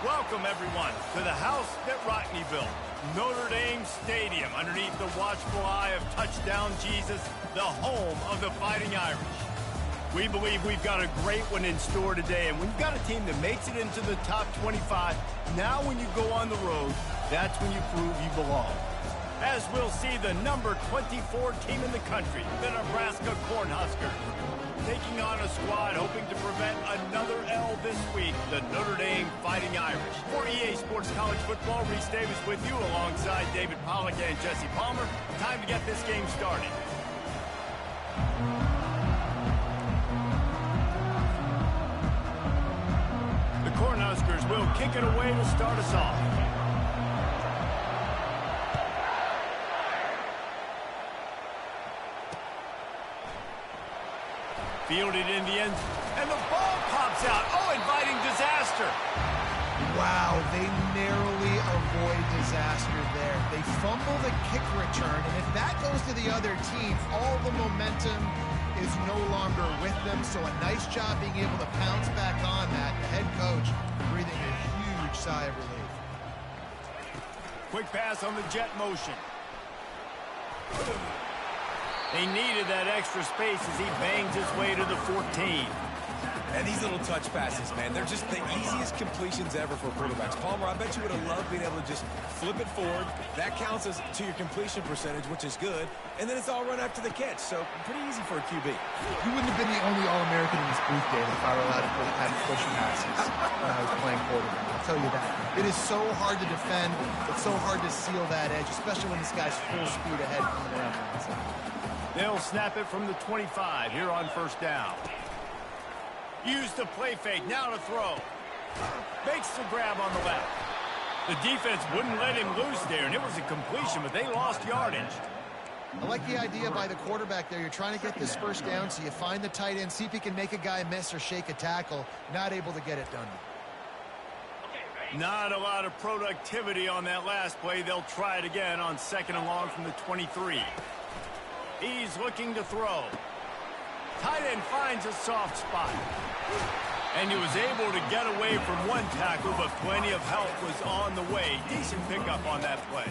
Welcome, everyone, to the house that Rockney built, Notre Dame Stadium, underneath the watchful eye of Touchdown Jesus, the home of the Fighting Irish. We believe we've got a great one in store today, and when you've got a team that makes it into the top 25, now when you go on the road, that's when you prove you belong. As we'll see the number 24 team in the country, the Nebraska Cornhuskers, taking on a squad hoping to prevent another L this week, the Notre Dame Fighting Irish. For EA Sports College Football, Reese Davis with you alongside David Pollack and Jesse Palmer. Time to get this game started. The Cornhuskers will kick it away to start us off. Fielded in the end, and the ball pops out. Oh, inviting disaster. Wow, they narrowly avoid disaster there. They fumble the kick return, and if that goes to the other team, all the momentum is no longer with them. So a nice job being able to pounce back on that. The head coach breathing a huge sigh of relief. Quick pass on the jet motion. They needed that extra space as he bangs his way to the 14. And these little touch passes, man, they're just the easiest completions ever for quarterbacks. Palmer, I bet you would have loved being able to just flip it forward. That counts as to your completion percentage, which is good. And then it's all run after the catch, so pretty easy for a QB. You wouldn't have been the only All-American in this booth, David, if I were allowed to have push passes when I was playing quarterback. I'll tell you that. It is so hard to defend. It's so hard to seal that edge, especially when this guy's full speed ahead coming around the outside. They'll snap it from the 25 here on first down. Use the play fake, now to throw. Makes the grab on the left. The defense wouldn't let him loose there, and it was a completion, but they lost yardage. I like the idea by the quarterback there. You're trying to get this first down, so you find the tight end, see if he can make a guy miss or shake a tackle. Not able to get it done. Not a lot of productivity on that last play. They'll try it again on second and long from the 23. He's looking to throw. Tight end finds a soft spot. And he was able to get away from one tackle, but plenty of help was on the way. Decent pickup on that play.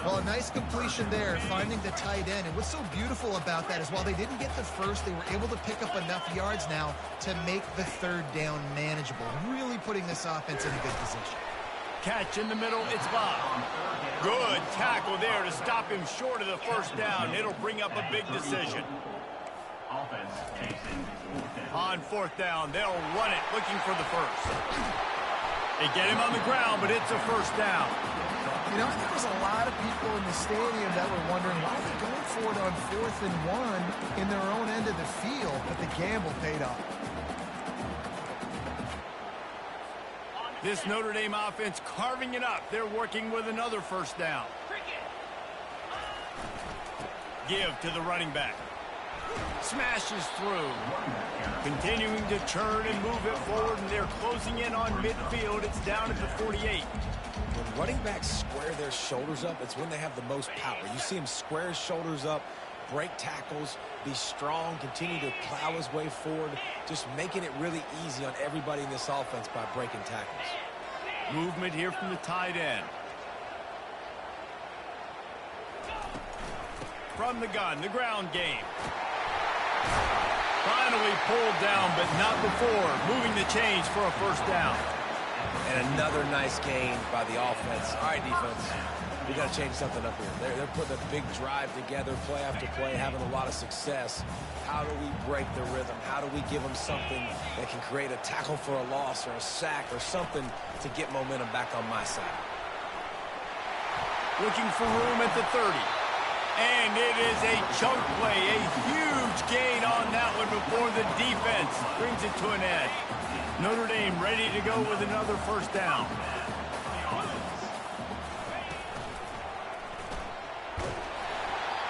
Well, a nice completion there, finding the tight end. And what's so beautiful about that is while they didn't get the first, they were able to pick up enough yards now to make the third down manageable. Really putting this offense in a good position. Catch in the middle, it's Bob. Good tackle there to stop him short of the first down. It'll bring up a big decision. On fourth down, they'll run it, looking for the first. They get him on the ground, but it's a first down. You know, I think there's a lot of people in the stadium that were wondering why they're going for it on 4th and 1 in their own end of the field, but the gamble paid off. This Notre Dame offense carving it up. They're working with another first down. Give to the running back. Smashes through. Continuing to turn and move it forward, and they're closing in on midfield. It's down at the 48. When running backs square their shoulders up, it's when they have the most power. You see him square his shoulders up, break tackles, be strong, continue to plow his way forward, just making it really easy on everybody in this offense by breaking tackles. Movement here from the tight end. From the gun, the ground game. Finally pulled down, but not before. Moving the chains for a first down. And another nice gain by the offense. All right, defense. We got to change something up here. They're putting a big drive together, play after play, having a lot of success. How do we break the rhythm? How do we give them something that can create a tackle for a loss or a sack or something to get momentum back on my side? Looking for room at the 30. And it is a chunk play, a huge gain on that one before the defense brings it to an end. Notre Dame ready to go with another first down.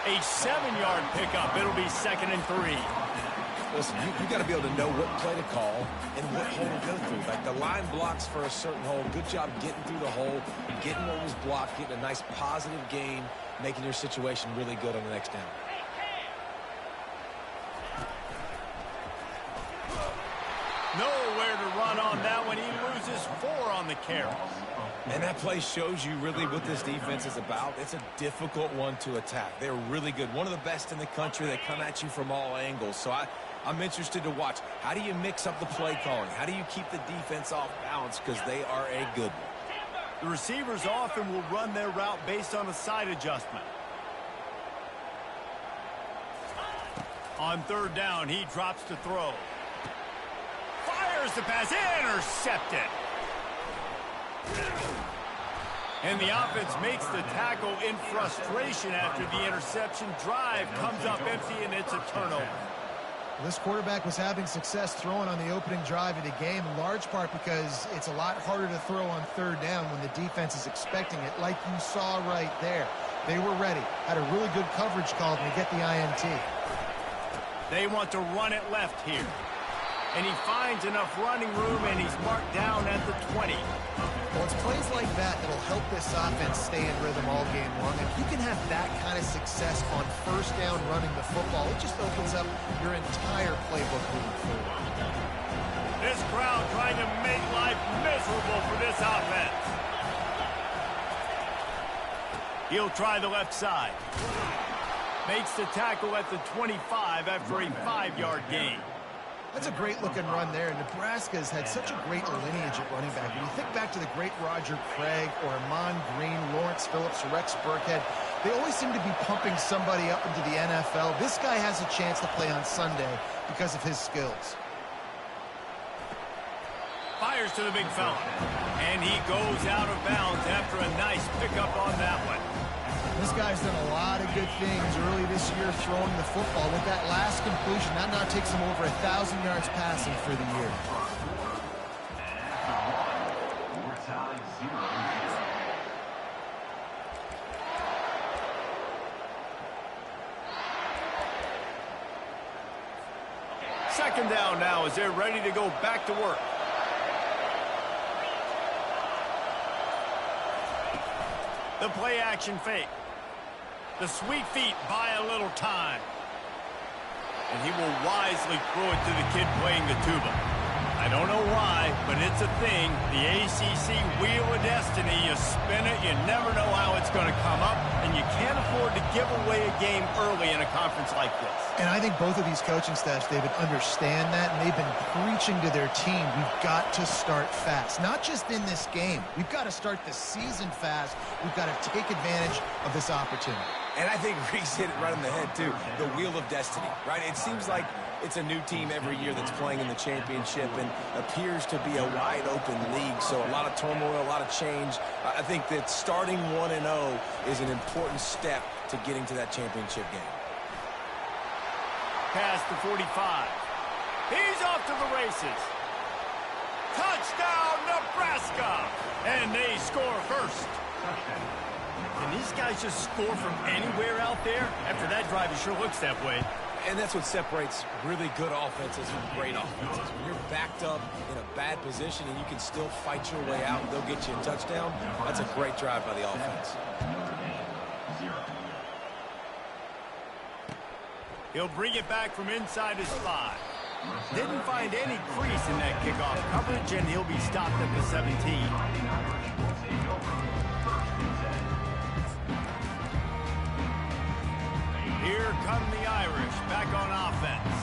A 7-yard pickup. It'll be 2nd and 3. Listen, you got to be able to know what play to call and what hole to go through. Like the line blocks for a certain hole. Good job getting through the hole, getting what was blocked, getting a nice positive gain, making your situation really good on the next down. Nowhere to run on that one. He loses catches 4 on the carry. And that play shows you really what this defense is about. It's a difficult one to attack. They're really good. One of the best in the country. They come at you from all angles. So I'm interested to watch. How do you mix up the play calling? How do you keep the defense off balance? Because they are a good one. The receivers often will run their route based on a side adjustment. On 3rd down, he drops to throw. Fires the pass, intercepted. And the offense makes the tackle in frustration after the interception. Drive comes up empty, and it's a turnover. This quarterback was having success throwing on the opening drive of the game, in large part because it's a lot harder to throw on 3rd down when the defense is expecting it, like you saw right there. They were ready, had a really good coverage call to get the INT. They want to run it left here. And he finds enough running room, and he's marked down at the 20. Well, it's plays like that that'll help this offense stay in rhythm all game long. If you can have that kind of success on 1st down running the football, it just opens up your entire playbook moving forward. This crowd trying to make life miserable for this offense. He'll try the left side. Makes the tackle at the 25 after a 5-yard gain. That's a great-looking run there. Nebraska's had such a great lineage at running back. When you think back to the great Roger Craig or Amon Green, Lawrence Phillips, Rex Burkhead, they always seem to be pumping somebody up into the NFL. This guy has a chance to play on Sunday because of his skills. Fires to the big fella. And he goes out of bounds after a nice pickup on that one. This guy's done a lot of good things early this year throwing the football. With that last completion, that now takes him over 1,000 yards passing for the year. Second down now as they're ready to go back to work. The play action fake. The sweet feet buy a little time. And he will wisely throw it to the kid playing the tuba. I don't know why, but it's a thing. The ACC Wheel of Destiny, you spin it, you never know how it's going to come up, and you can't afford to give away a game early in a conference like this. And I think both of these coaching staffs, David, understand that, and they've been preaching to their team, we've got to start fast. Not just in this game. We've got to start the season fast. We've got to take advantage of this opportunity. And I think Reese hit it right on the head, too. The Wheel of Destiny, right? It seems like it's a new team every year that's playing in the championship and appears to be a wide-open league. So a lot of turmoil, a lot of change. I think that starting 1-0 is an important step to getting to that championship game. Pass to 45. He's off to the races. Touchdown, Nebraska! And they score first. Can these guys just score from anywhere out there? After that drive, it sure looks that way. And that's what separates really good offenses from great offenses. When you're backed up in a bad position and you can still fight your way out and they'll get you a touchdown, that's a great drive by the offense. He'll bring it back from inside his 5. Didn't find any crease in that kickoff coverage, and he'll be stopped at the 17. Here come the Irish, back on offense.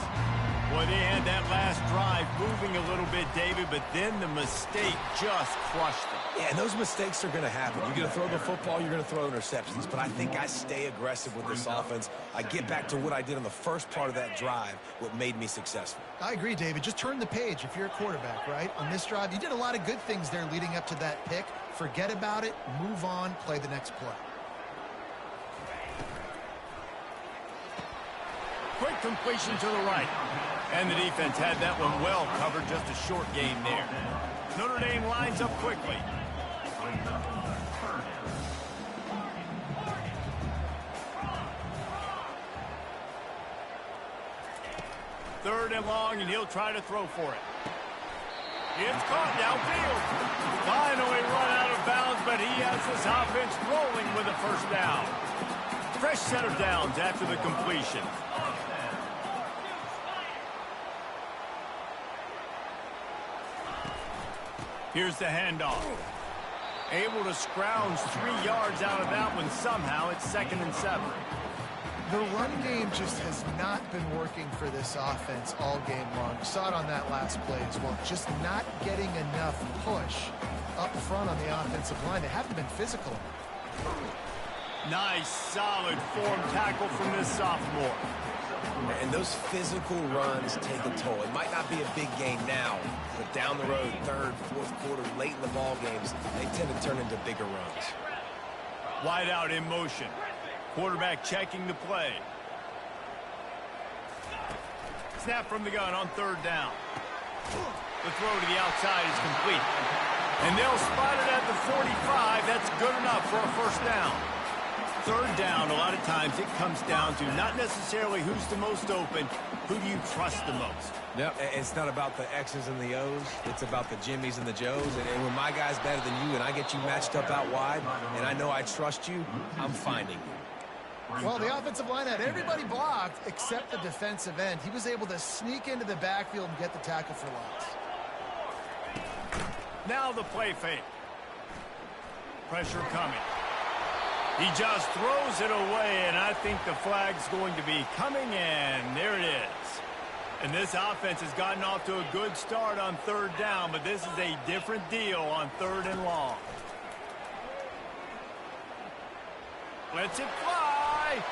Boy, they had that last drive moving a little bit, David, but then the mistake just crushed them. Yeah, and those mistakes are going to happen. You're going to throw the football, you're going to throw interceptions. But I think I stay aggressive with this offense. I get back to what I did on the first part of that drive, what made me successful. I agree, David. Just turn the page if you're a quarterback, right? On this drive, you did a lot of good things there leading up to that pick. Forget about it, move on, play the next play. Quick completion to the right. And the defense had that one well covered, just a short game there. Notre Dame lines up quickly. Third and long, and he'll try to throw for it. It's caught downfield. Finally run out of bounds, but he has this offense rolling with a first down. Fresh set of downs after the completion. Here's the handoff. Able to scrounge 3 yards out of that one somehow. It's 2nd and 7. The run game just has not been working for this offense all game long. You saw it on that last play as well. Just not getting enough push up front on the offensive line. They haven't been physical. Nice, solid form tackle from this sophomore. And those physical runs take a toll. It might not be a big game now, but down the road, 3rd, 4th quarter, late in the ball games, they tend to turn into bigger runs. Wide out in motion. Quarterback checking the play. Snap from the gun on 3rd down. The throw to the outside is complete. And they'll spot it at the 45. That's good enough for a 1st down. 3rd down, a lot of times it comes down to not necessarily who's the most open, who do you trust the most? Yep, it's not about the X's and the O's. It's about the Jimmys and the Joes. And when my guy's better than you and I get you matched up out wide, and I know I trust you, I'm finding you. Well, the offensive line had everybody blocked except the defensive end. He was able to sneak into the backfield and get the tackle for loss. Now the play fake. Pressure coming. He just throws it away, and I think the flag's going to be coming, and there it is. And this offense has gotten off to a good start on 3rd down, but this is a different deal on 3rd and long. Lets it fly.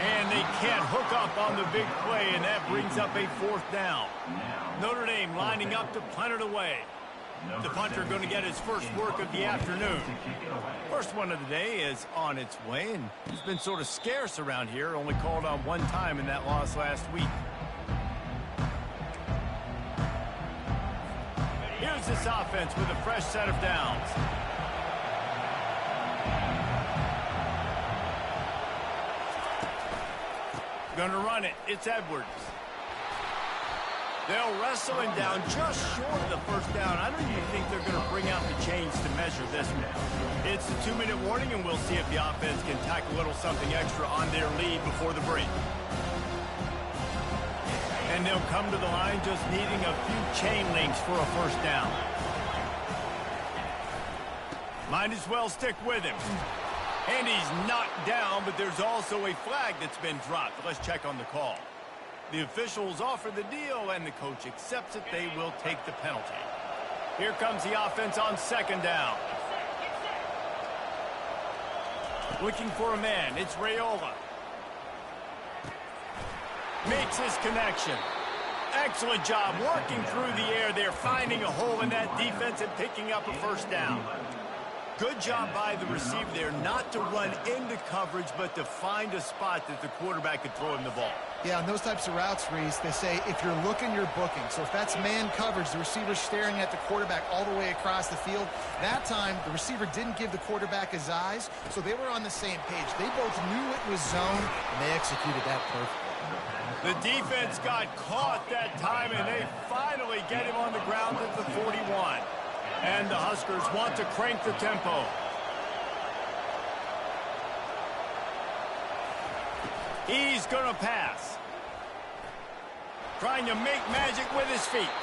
And they can't hook up on the big play, and that brings up a 4th down. Notre Dame lining up to punt it away. The punter going to get his first work of the afternoon. First one of the day is on its way, and he's been sort of scarce around here, only called on 1 time in that loss last week. Here's this offense with a fresh set of downs. Going to run it. It's Edwards. They'll wrestle him down just short of the 1st down. I don't even think they're going to bring out the chains to measure this one. It's a 2-minute warning, and we'll see if the offense can tack a little something extra on their lead before the break. And they'll come to the line just needing a few chain links for a 1st down. Might as well stick with him. And he's knocked down, but there's also a flag that's been dropped. Let's check on the call. The officials offer the deal, and the coach accepts it. They will take the penalty. Here comes the offense on 2nd down. Looking for a man. It's Raiola. Makes his connection. Excellent job working through the air. They're finding a hole in that defense and picking up a 1st down. Good job by the receiver there not to run into coverage, but to find a spot that the quarterback could throw him the ball. Yeah, on those types of routes, Reese, they say if you're looking, you're booking. So if that's man coverage, the receiver's staring at the quarterback all the way across the field. That time, the receiver didn't give the quarterback his eyes, so they were on the same page. They both knew it was zone, and they executed that perfectly. The defense got caught that time, and they finally get him on the ground at the 41. And the Huskers want to crank the tempo. He's going to pass. Trying to make magic with his feet.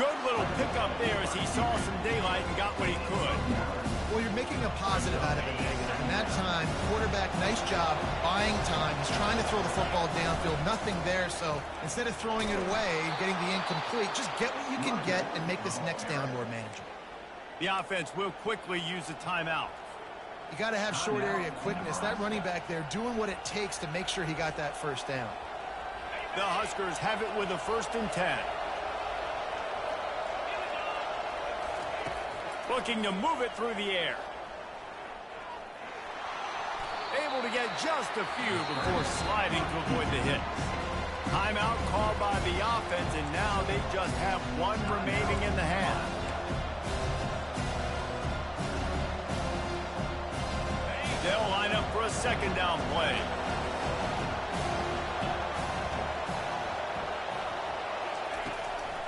Good little pickup there as he saw some daylight and got what he could. Well, you're making a positive out of a negative. And that time, quarterback, nice job buying time. He's trying to throw the football downfield. Nothing there, so instead of throwing it away and getting the incomplete, just get what you can get and make this next down more manageable. The offense will quickly use a timeout. You got to have short area quickness. That running back there doing what it takes to make sure he got that 1st down. The Huskers have it with a 1st and 10. Looking to move it through the air. Able to get just a few before sliding to avoid the hit. Timeout called by the offense, and now they just have 1 remaining in the half. They'll line up for a 2nd down play.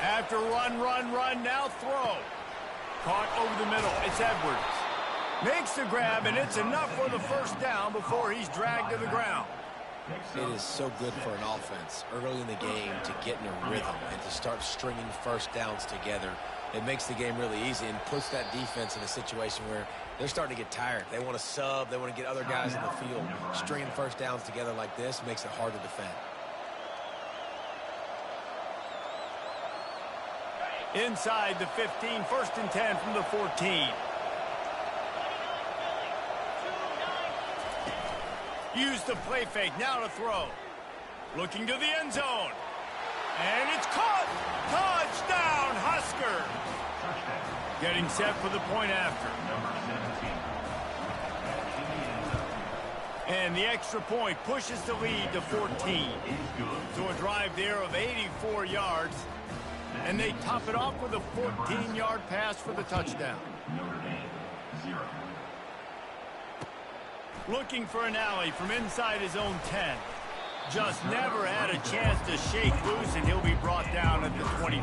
After run, now throw. Caught over the middle. It's Edwards. Makes the grab, and it's enough for the 1st down before he's dragged to the ground. It is so good for an offense early in the game to get in a rhythm and to start stringing 1st downs together It makes the game really easy and puts that defense in a situation where they're starting to get tired. They want to sub. They want to get other guys in the field. Stringing first downs together like this makes it hard to defend. Inside the 15, 1st and 10 from the 14. Use the play fake, now to throw. Looking to the end zone. And it's caught! Touchdown, Husker! Getting set for the point after. And the extra point pushes the lead to 14. So a drive there of 84 yards. And they top it off with a 14-yard pass for the touchdown. Looking for an alley from inside his own 10. Just never had a chance to shake loose, and he'll be brought down at the 24.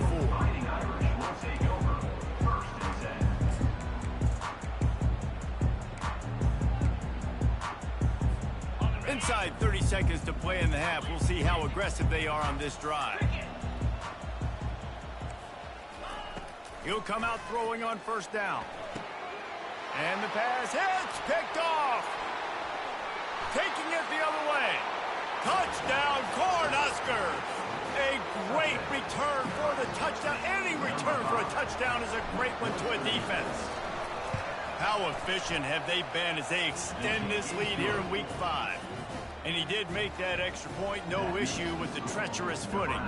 Inside 30 seconds to play in the half. We'll see how aggressive they are on this drive. He'll come out throwing on 1st down. And the pass hits, picked off. Taking it the other way. Touchdown, Cornhuskers. A great return for the touchdown. Any return for a touchdown is a great one to a defense. How efficient have they been as they extend this lead here in Week 5? And he did make that extra point, no issue with the treacherous footing.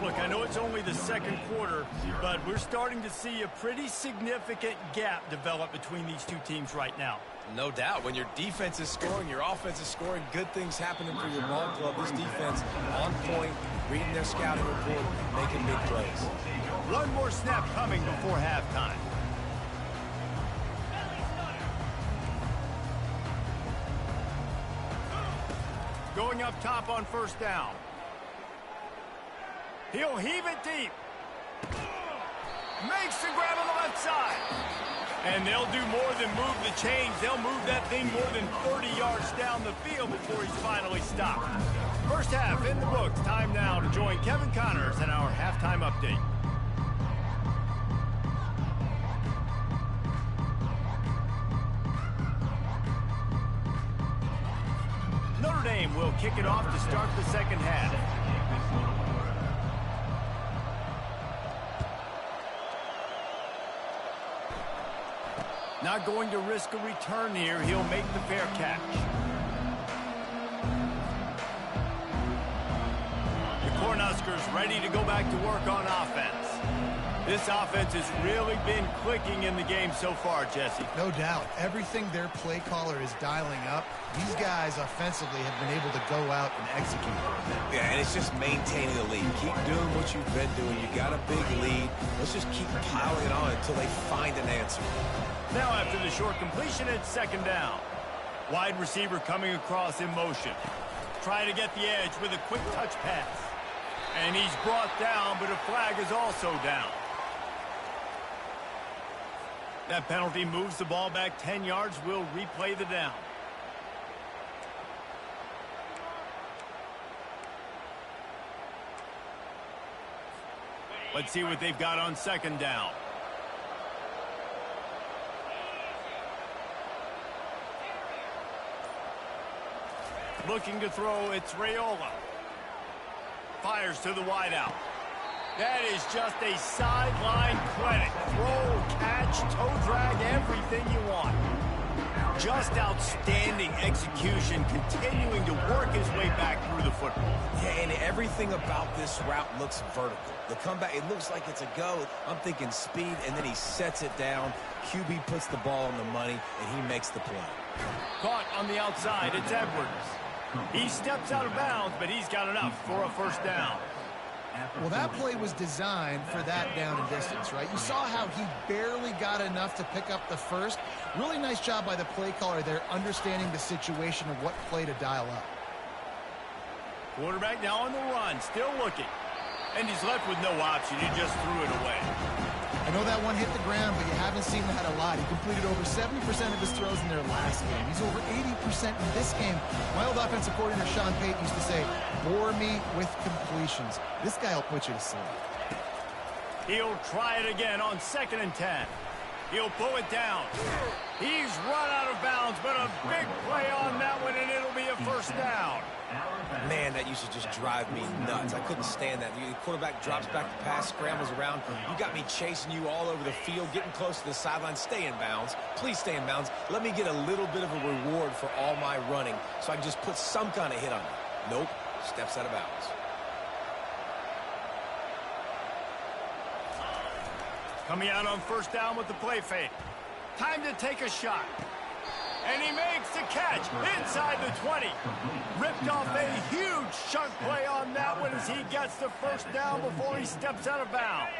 Look, I know it's only the 2nd quarter, but we're starting to see a pretty significant gap develop between these two teams right now. No doubt. When your defense is scoring, your offense is scoring, good things happening for your ball club. This defense on point, reading their scouting report, making big plays. One more snap coming before halftime. Going up top on 1st down. He'll heave it deep. Makes the grab on the left side. And they'll do more than move the chains. They'll move that thing more than 30 yards down the field before he's finally stopped. First half in the books. Time now to join Kevin Connors in our halftime update. Notre Dame will kick it off to start the 2nd half. Not going to risk a return here. He'll make the fair catch. The Cornhuskers ready to go back to work on offense. This offense has really been clicking in the game so far, Jesse. No doubt. Everything their play caller is dialing up, these guys offensively have been able to go out and execute. Yeah, and it's just maintaining the lead. Keep doing what you've been doing. You got a big lead. Let's just keep piling it on until they find an answer. Now after the short completion, it's 2nd down. Wide receiver coming across in motion. Trying to get the edge with a quick touch pass. And he's brought down, but a flag is also down. That penalty moves the ball back 10 yards. We'll replay the down. Let's see what they've got on 2nd down. Looking to throw, it's Raiola. Fires to the wideout. That is just a sideline clinic. Throw, catch, toe drag, everything you want. Just outstanding execution, continuing to work his way back through the football. Yeah, and everything about this route looks vertical. The comeback, it looks like it's a go. I'm thinking speed, and then he sets it down. QB puts the ball on the money, and he makes the play. Caught on the outside, it's Edwards. He steps out of bounds, but he's got enough for a 1st down. Well, that play was designed for that down and distance, right? You saw how he barely got enough to pick up the 1st. Really nice job by the play caller there, understanding the situation of what play to dial up. Quarterback now on the run, still looking. And he's left with no option. He just threw it away. I know that one hit the ground, but you haven't seen that a lot. He completed over 70% of his throws in their last game. He's over 80% in this game. My old offensive coordinator, Sean Payton, used to say, bore me with completions. This guy will put you to sleep. He'll try it again on 2nd and 10. He'll pull it down. He's run out of bounds, but a big play on that one, and it'll be a first down. Man, that used to just drive me nuts. I couldn't stand that. The quarterback drops back the pass, scrambles around. You got me chasing you all over the field, getting close to the sideline. Stay in bounds. Please stay in bounds. Let me get a little bit of a reward for all my running so I can just put some kind of hit on you. Nope. Steps out of bounds. Coming out on first down with the play fake. Time to take a shot. And he makes the catch inside the 20. Ripped off a huge chunk play on that one as he gets the first down before he steps out of bounds.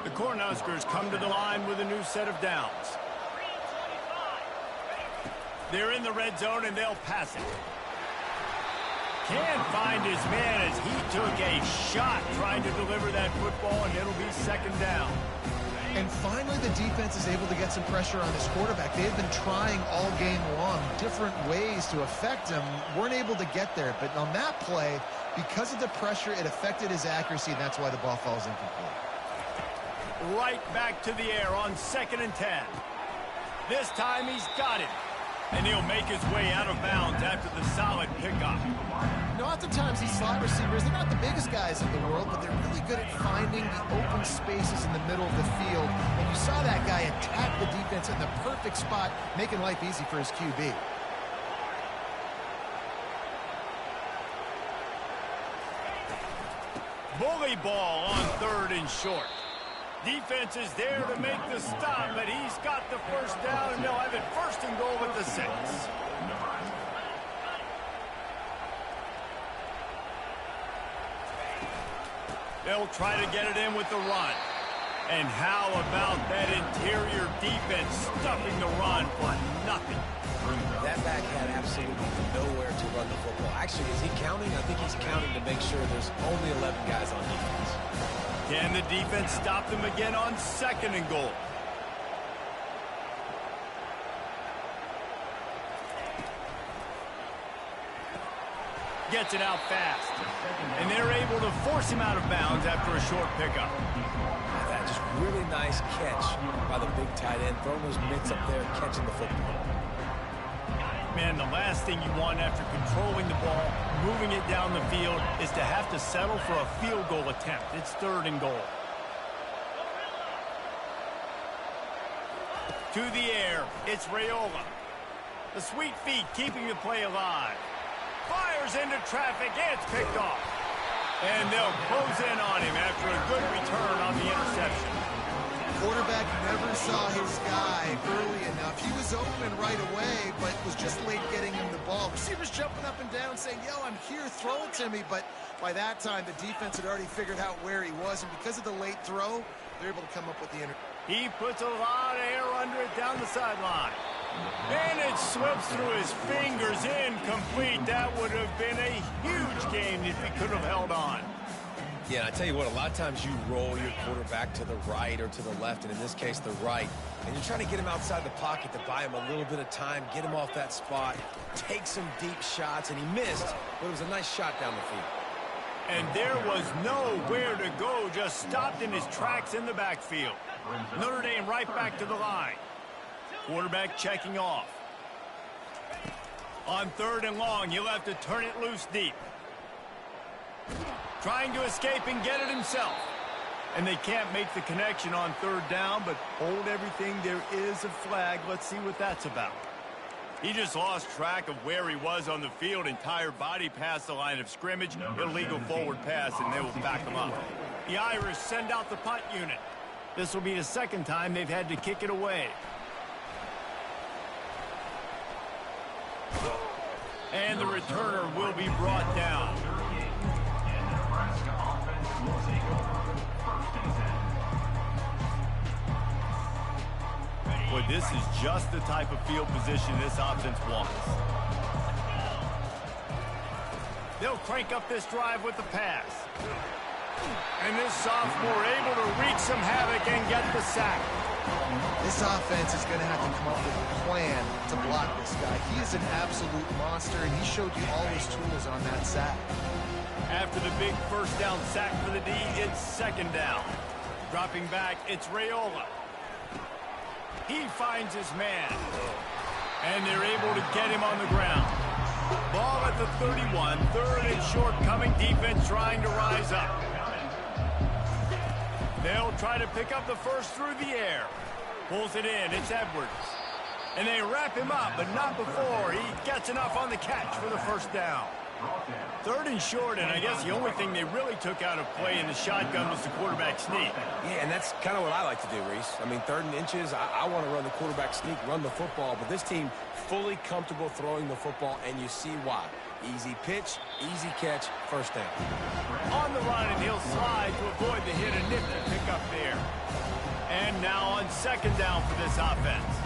The Cornhuskers come to the line with a new set of downs. They're in the red zone and they'll pass it. Can't find his man as he took a shot trying to deliver that football, and it'll be 2nd down. And finally, the defense is able to get some pressure on this quarterback. They've been trying all game long different ways to affect him. Weren't able to get there. But on that play, because of the pressure, it affected his accuracy, and that's why the ball falls incomplete. Right back to the air on 2nd and 10. This time he's got it. And he'll make his way out of bounds after the solid pickup. You know, oftentimes these slot receivers, they're not the biggest guys in the world, but they're really good at finding the open spaces in the middle of the field. And you saw that guy attack the defense in the perfect spot, making life easy for his QB. Bully ball on 3rd and short. Defense is there to make the stop, but he's got the first down, and they'll have it 1st and goal at the 6. They'll try to get it in with the run. And how about that interior defense stuffing the run for nothing? That back had absolutely nowhere to run the football. Actually, is he counting? I think he's counting to make sure there's only 11 guys on defense. Can the defense stop them again on 2nd and goal? Gets it out fast. And they're able to force him out of bounds after a short pickup. That just really nice catch by the big tight end, throwing those mitts up there and catching the football. Man, the last thing you want after controlling the ball, moving it down the field, is to have to settle for a field goal attempt. It's 3rd and goal. To the air, it's Raiola. The sweet feet keeping the play alive. Fires into traffic, it's picked off. And they'll close in on him after a good return on the interception. Quarterback never saw his guy early enough. He was open right away, but was just late getting him the ball. Receivers jumping up and down saying, yo, I'm here, throw it to me. But by that time, the defense had already figured out where he was. And because of the late throw, they're able to come up with the interception. He puts a lot of air under it down the sideline. And it slips through his fingers, incomplete. That would have been a huge game if he could have held on. Yeah, and I tell you what, a lot of times you roll your quarterback to the right or to the left, and in this case, the right. And you're trying to get him outside the pocket to buy him a little bit of time, get him off that spot, take some deep shots, and he missed, but it was a nice shot down the field. And there was nowhere to go, just stopped in his tracks in the backfield. Notre Dame right back to the line. Quarterback checking off. On 3rd and long, he'll have to turn it loose deep. Trying to escape and get it himself. And they can't make the connection on 3rd down, but hold everything. There is a flag. Let's see what that's about. He just lost track of where he was on the field. Entire body past the line of scrimmage. Illegal forward pass, and they will back him up. The Irish send out the punt unit. This will be the 2nd time they've had to kick it away. And the returner will be brought down. Boy, this is just the type of field position this offense wants. They'll crank up this drive with the pass. And this sophomore able to wreak some havoc and get the sack. This offense is going to have to come up with a plan to block this guy. He is an absolute monster, and he showed you all his tools on that sack. After the big first down sack for the D, it's 2nd down. Dropping back, it's Raiola. He finds his man. And they're able to get him on the ground. Ball at the 31, third and short, coming defense trying to rise up. They'll try to pick up the first through the air. Pulls it in, it's Edwards. And they wrap him up, but not before he gets enough on the catch for the first down. Third and short, and I guess the only thing they really took out of play in the shotgun was the quarterback sneak. Yeah, and that's kind of what I like to do, Reese. I mean, 3rd and inches, I want to run the quarterback sneak, run the football, but this team fully comfortable throwing the football, and you see why. Easy pitch, easy catch, first down. On the run, and he'll slide to avoid the hit, a nifty pick up there. And now on second down for this offense.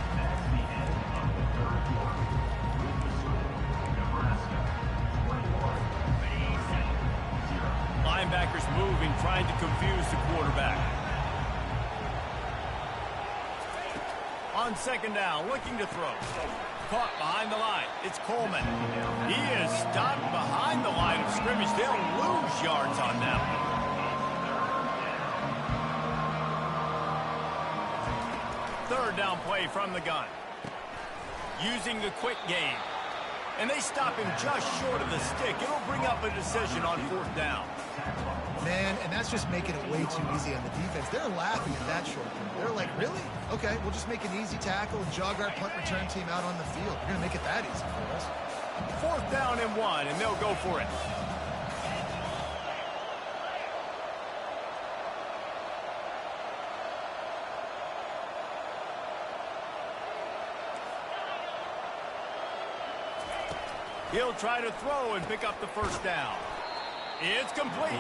Linebackers moving, trying to confuse the quarterback. On second down, looking to throw. Caught behind the line. It's Coleman. He is stopped behind the line of scrimmage. They'll lose yards on them. Third down play from the gun. Using the quick game. And they stop him just short of the stick. It'll bring up a decision on 4th down. Man, and that's just making it way too easy on the defense. They're laughing at that short game. They're like, really? Okay, we'll just make an easy tackle and jog our punt return team out on the field. We're going to make it that easy for us. 4th down and 1, and they'll go for it. He'll try to throw and pick up the first down. It's complete.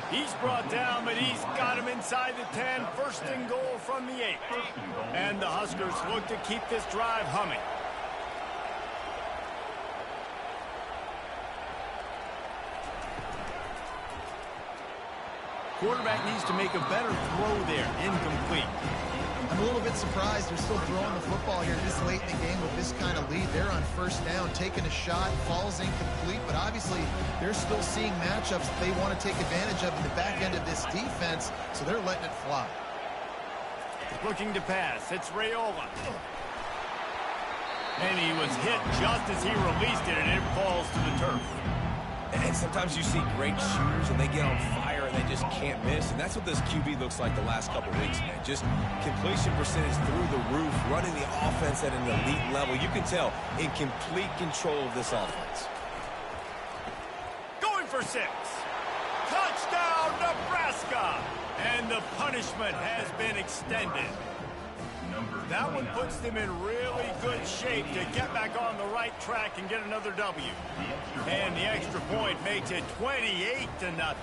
He's brought down, but he's got him inside the 10. First and goal from the 8. And the Huskers look to keep this drive humming. Quarterback needs to make a better throw there. Incomplete. I'm a little bit surprised they're still throwing the football here this late in the game with this kind of lead. They're on first down, taking a shot, falls incomplete, but obviously they're still seeing matchups that they want to take advantage of in the back end of this defense, so they're letting it fly. Looking to pass, it's Raiola. And he was hit just as he released it, and it falls to the turf. And sometimes you see great shooters, and they get on fire, and they just can't miss. And that's what this QB looks like the last couple weeks, man. Just completion percentage through the roof, running the offense at an elite level. You can tell in complete control of this offense. Going for 6. Touchdown, Nebraska! And the punishment has been extended. That one puts them in really good shape to get back on the right track and get another W. And the extra point makes it 28-0.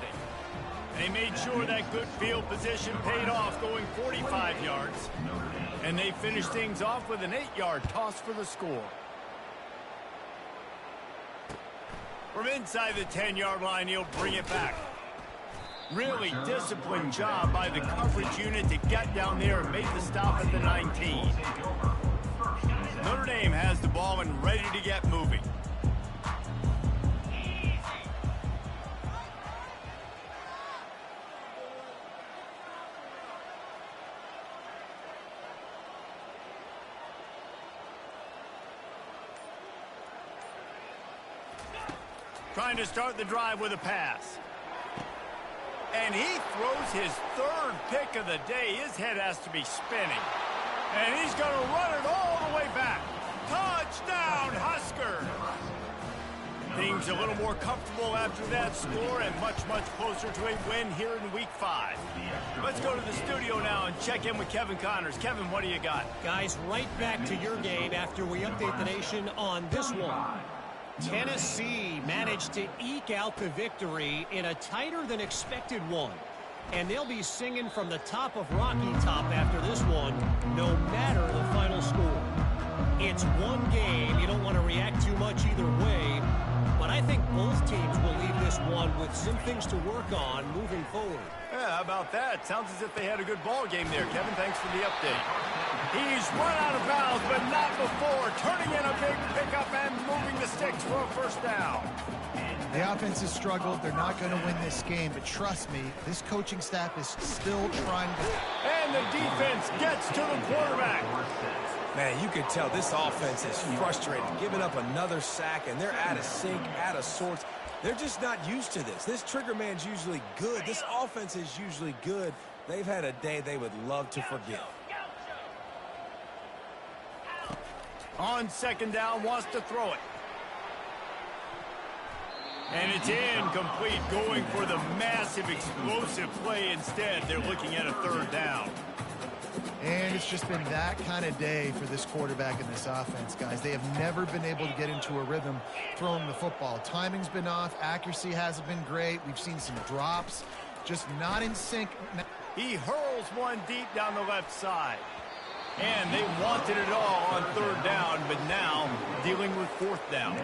They made sure that good field position paid off, going 45 yards. And they finished things off with an 8-yard toss for the score. From inside the 10-yard line, he'll bring it back. Really disciplined job by the coverage unit to get down there and make the stop at the 19. Notre Dame has the ball and ready to get moving. Trying to start the drive with a pass. And he throws his 3rd pick of the day. His head has to be spinning. And he's going to run it all the way back. Touchdown, Husker! Things a little more comfortable after that score and much, much closer to a win here in Week 5. Let's go to the studio now and check in with Kevin Connors. Kevin, what do you got? Guys, right back to your game after we update the nation on this one. Tennessee managed to eke out the victory in a tighter than expected one. And they'll be singing from the top of Rocky Top after this one, no matter the final score. It's one game. You don't want to react too much either way. But I think both teams will leave this one with some things to work on moving forward. Yeah, how about that? Sounds as if they had a good ball game there. Kevin, thanks for the update. He's run out of bounds, but not before. Turning in a big pickup and moving the sticks for a first down. The offense has struggled. They're not going to win this game, but trust me, this coaching staff is still trying to... And the defense gets to the quarterback. Man, you can tell this offense is frustrated, giving up another sack, and they're out of sync, out of sorts. They're just not used to this. This trigger man's usually good. This offense is usually good. They've had a day they would love to forget. On second down, wants to throw it. And it's incomplete, going for the massive, explosive play instead. They're looking at a third down. And it's just been that kind of day for this quarterback and this offense, guys. They have never been able to get into a rhythm throwing the football. Timing's been off. Accuracy hasn't been great. We've seen some drops. Just not in sync. He hurls one deep down the left side. And they wanted it all on third down, but now dealing with fourth down.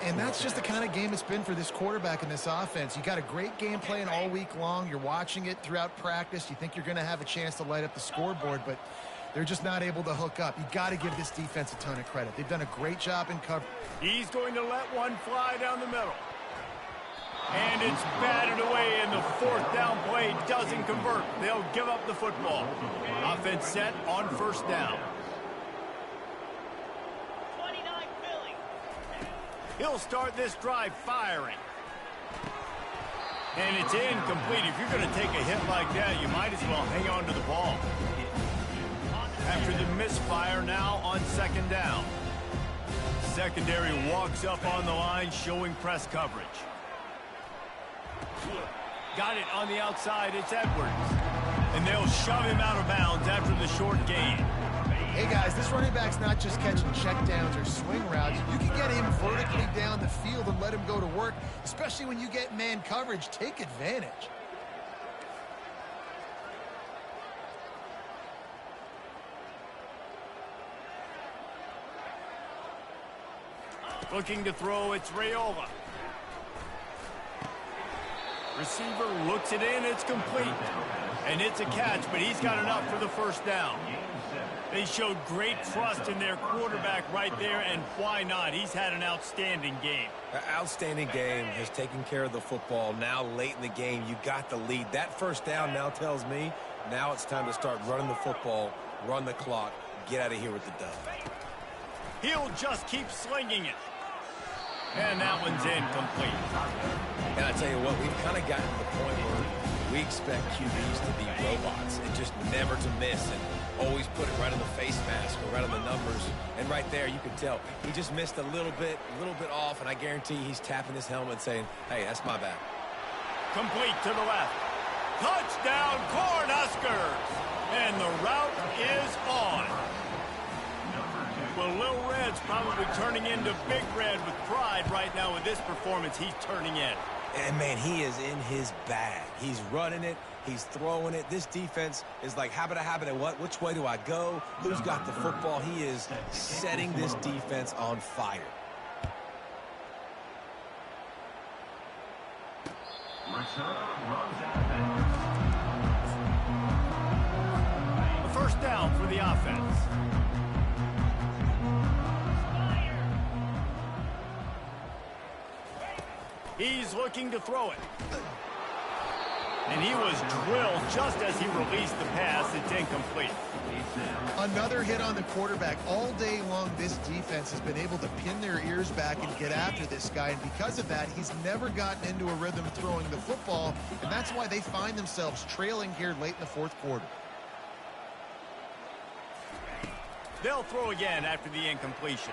And that's just the kind of game it's been for this quarterback and this offense. You got a great game plan all week long. You're watching it throughout practice. You think you're going to have a chance to light up the scoreboard, but they're just not able to hook up. You got to give this defense a ton of credit. They've done a great job in cover. He's going to let one fly down the middle. And it's batted away, and the fourth down play doesn't convert. They'll give up the football. Offense set on first down. He'll start this drive firing. And it's incomplete. If you're going to take a hit like that, you might as well hang on to the ball. After the misfire, now on second down. Secondary walks up on the line, showing press coverage. Got it on the outside. It's Edwards. And they'll shove him out of bounds after the short gain. Hey, guys, this running back's not just catching checkdowns or swing routes. You can get him vertically down the field and let him go to work, especially when you get man coverage. Take advantage. Looking to throw, it's Raiola. Receiver looks it in, it's complete. And it's a catch, but he's got enough for the first down. They showed great trust in their quarterback right there, and why not? He's had an outstanding game. An outstanding game, has taken care of the football. Now late in the game, you got the lead. That first down now tells me now it's time to start running the football, run the clock, get out of here with the dub. He'll just keep slinging it. And that one's incomplete. And I tell you what, we've kind of gotten to the point where we expect QBs to be robots and just never to miss and always put it right on the face mask or right on the numbers. And right there, you can tell he just missed a little bit off, and I guarantee he's tapping his helmet saying, hey, that's my bad. Complete to the left. Touchdown, Cornhuskers! And the route is on. Well, Lil Red's probably turning into Big Red with pride right now with this performance he's turning in. And, man, he is in his bag. He's running it. He's throwing it. This defense is like, habit, what? Which way do I go? Who's got the football? He is setting this defense on fire. A first down for the offense. He's looking to throw it. And he was drilled just as he released the pass. It's incomplete. Another hit on the quarterback. All day long, this defense has been able to pin their ears back and get after this guy. And because of that, he's never gotten into a rhythm throwing the football. And that's why they find themselves trailing here late in the fourth quarter. They'll throw again after the incompletion.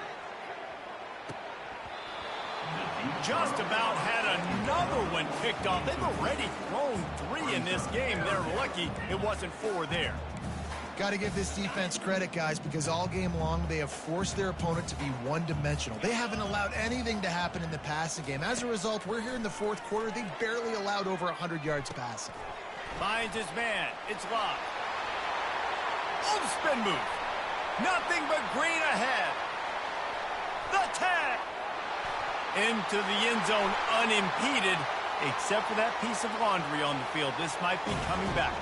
Just about had another one picked off. They've already thrown 3 in this game. They're lucky it wasn't 4 there. Got to give this defense credit, guys, because all game long they have forced their opponent to be one-dimensional. They haven't allowed anything to happen in the passing game. As a result, we're here in the fourth quarter. They've barely allowed over 100 yards passing. Finds his man. It's locked. Oh, spin move. Nothing but green ahead. The tag. into the end zone unimpeded, except for that piece of laundry on the field. This might be coming back.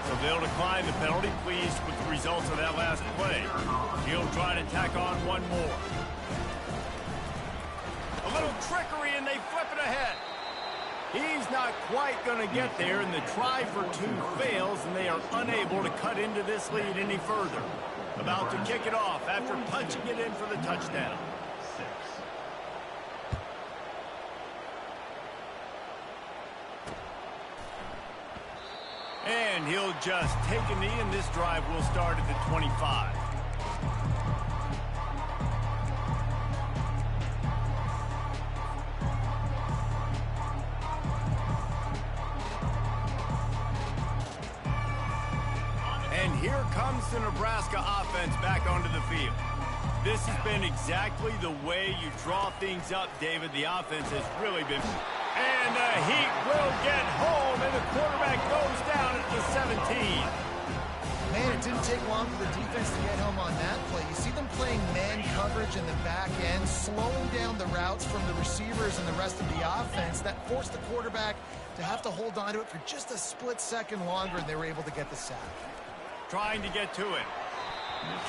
So they'll decline the penalty, pleased with the results of that last play. He'll try to tack on one more. A little trickery, and they flip it ahead. He's not quite going to get there, and the try for two fails, and they are unable to cut into this lead any further. About to kick it off after punching it in for the touchdown. And he'll just take a knee, and this drive will start at the 25. And here comes the Nebraska offense back onto the field. This has been exactly the way you draw things up, David. The offense has really been... And the Heat will get home, and the quarterback goes down at the 17. Man, it didn't take long for the defense to get home on that play. You see them playing man coverage in the back end, slowing down the routes from the receivers and the rest of the offense. That forced the quarterback to have to hold on to it for just a split second longer, and they were able to get the sack. Trying to get to it.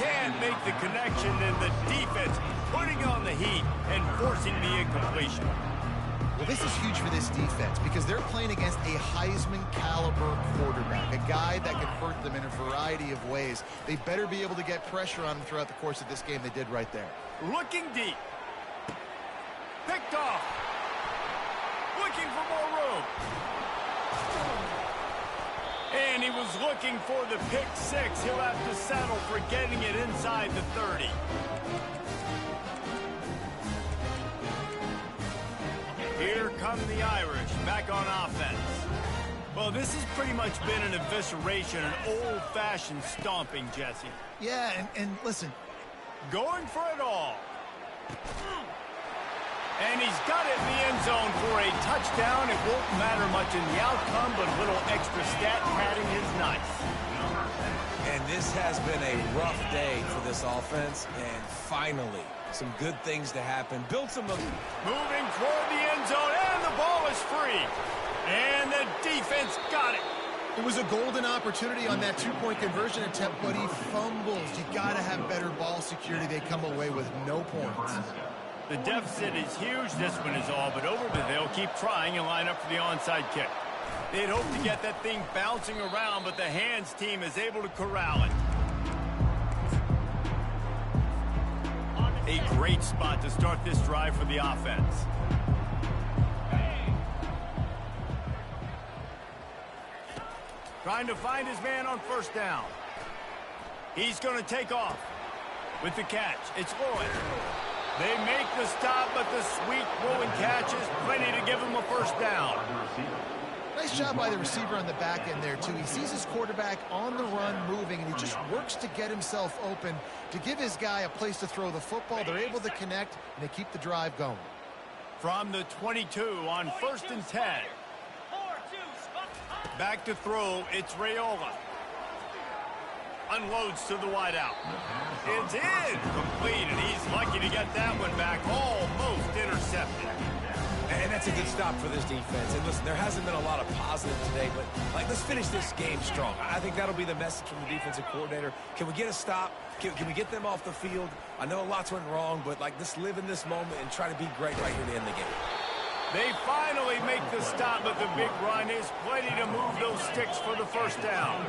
Can't make the connection, and the defense putting on the heat and forcing the incompletion. Well, this is huge for this defense because they're playing against a Heisman-caliber quarterback, a guy that can hurt them in a variety of ways. They better be able to get pressure on him throughout the course of this game. They did right there. Looking deep. Picked off. Looking for more room. And he was looking for the pick six. He'll have to settle for getting it inside the 30. Here come the Irish back on offense. Well, this has pretty much been an evisceration, an old-fashioned stomping, Jesse. Yeah, and listen. Going for it all. And he's got it in the end zone for a touchdown. It won't matter much in the outcome, but a little extra stat padding is nice. And this has been a rough day for this offense, and finally, some good things to happen. Built some... Moving toward the end zone, and the ball is free. And the defense got it. It was a golden opportunity on that two-point conversion attempt, but he fumbles. You got to have better ball security. They come away with no points. The deficit is huge. This one is all but over, but they'll keep trying and line up for the onside kick. They'd hope to get that thing bouncing around, but the hands team is able to corral it. A great spot to start this drive for the offense. Trying to find his man on first down. He's going to take off with the catch. It's Lloyd. They make the stop, but the sweet rolling catch is plenty to give him a first down. Nice job by the receiver on the back end there, too. He sees his quarterback on the run moving, and he just works to get himself open to give his guy a place to throw the football. They're able to connect, and they keep the drive going. From the 22 on 1st and 10. Back to throw, it's Raiola. Unloads to the wideout. It's in. Complete, and he's lucky to get that one back. Almost intercepted. And that's a good stop for this defense. And listen, there hasn't been a lot of positive today, but let's finish this game strong. I think that'll be the message from the defensive coordinator. Can we get a stop? Can we get them off the field? I know lots went wrong, but let's live in this moment and try to be great right here to end the game. They finally make the stop, but the big run is plenty to move those sticks for the first down.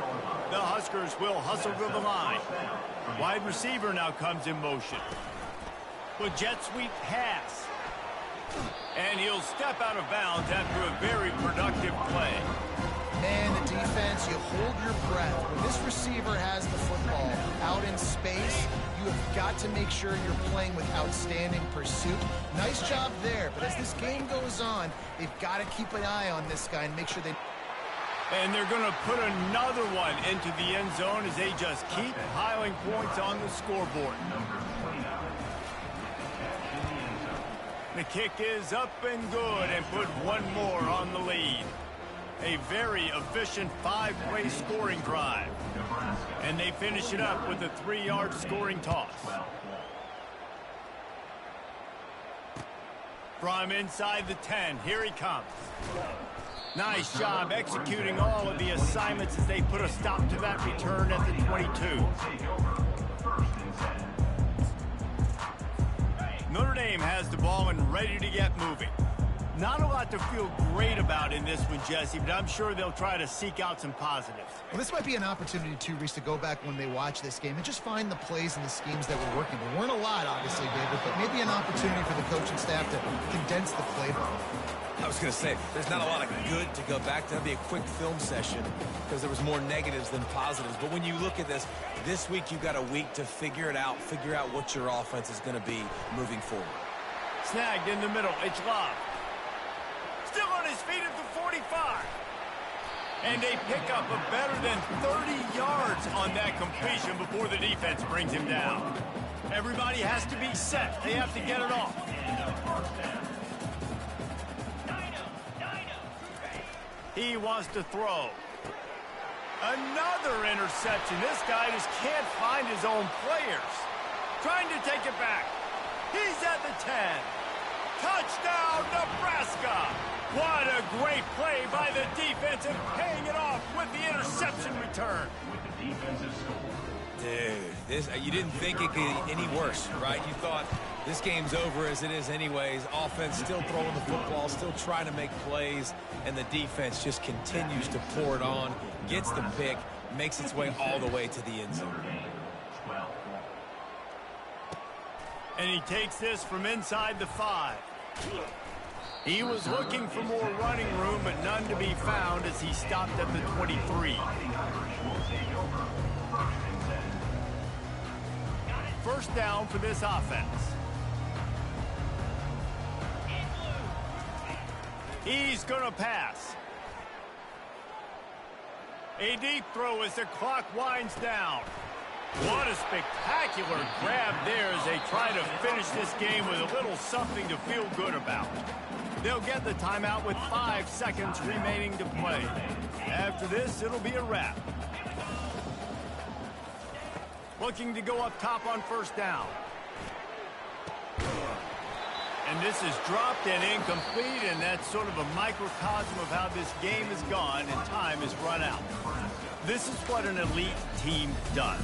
The Huskers will hustle to the line. Wide receiver now comes in motion. With jet sweep pass. And he'll step out of bounds after a very productive play. Man, the defense, you hold your breath. When this receiver has the football out in space, you have got to make sure you're playing with outstanding pursuit. Nice job there, but as this game goes on, they've got to keep an eye on this guy and make sure they... And they're going to put another one into the end zone as they just keep piling points on the scoreboard. The kick is up and good, and put one more on the lead. A very efficient 5-play scoring drive. And they finish it up with a 3-yard scoring toss. From inside the 10, here he comes. Nice job executing all of the assignments as they put a stop to that return at the 22. Notre Dame has the ball and ready to get moving. Not a lot to feel great about in this one, Jesse, but I'm sure they'll try to seek out some positives. Well, this might be an opportunity, too, Reese, to go back when they watch this game and just find the plays and the schemes that were working. There weren't a lot, obviously, David, but maybe an opportunity for the coaching staff to condense the playbook. I was going to say, there's not a lot of good to go back to. That'd be a quick film session because there was more negatives than positives. But when you look at this week you've got a week to figure it out, figure out what your offense is going to be moving forward. Snagged in the middle. It's Love. Still on his feet at the 45. And they pick up a better than 30 yards on that completion before the defense brings him down. Everybody has to be set. They have to get it off. He wants to throw. Another interception. This guy just can't find his own players. Trying to take it back. He's at the 10. Touchdown, Nebraska! What a great play by the defense and paying it off with the interception return. Dude, you didn't think it could get any worse, right? You thought this game's over as it is anyways. Offense still throwing the football, still trying to make plays, and the defense just continues to pour it on, gets the pick, makes its way all the way to the end zone. And he takes this from inside the 5. He was looking for more running room, but none to be found as he stopped at the 23. First down for this offense. He's going to pass. A deep throw as the clock winds down. What a spectacular grab there as they try to finish this game with a little something to feel good about. They'll get the timeout with 5 seconds remaining to play. After this, it'll be a wrap. Looking to go up top on first down. And this is dropped and incomplete, and that's sort of a microcosm of how this game has gone and time has run out. This is what an elite team does.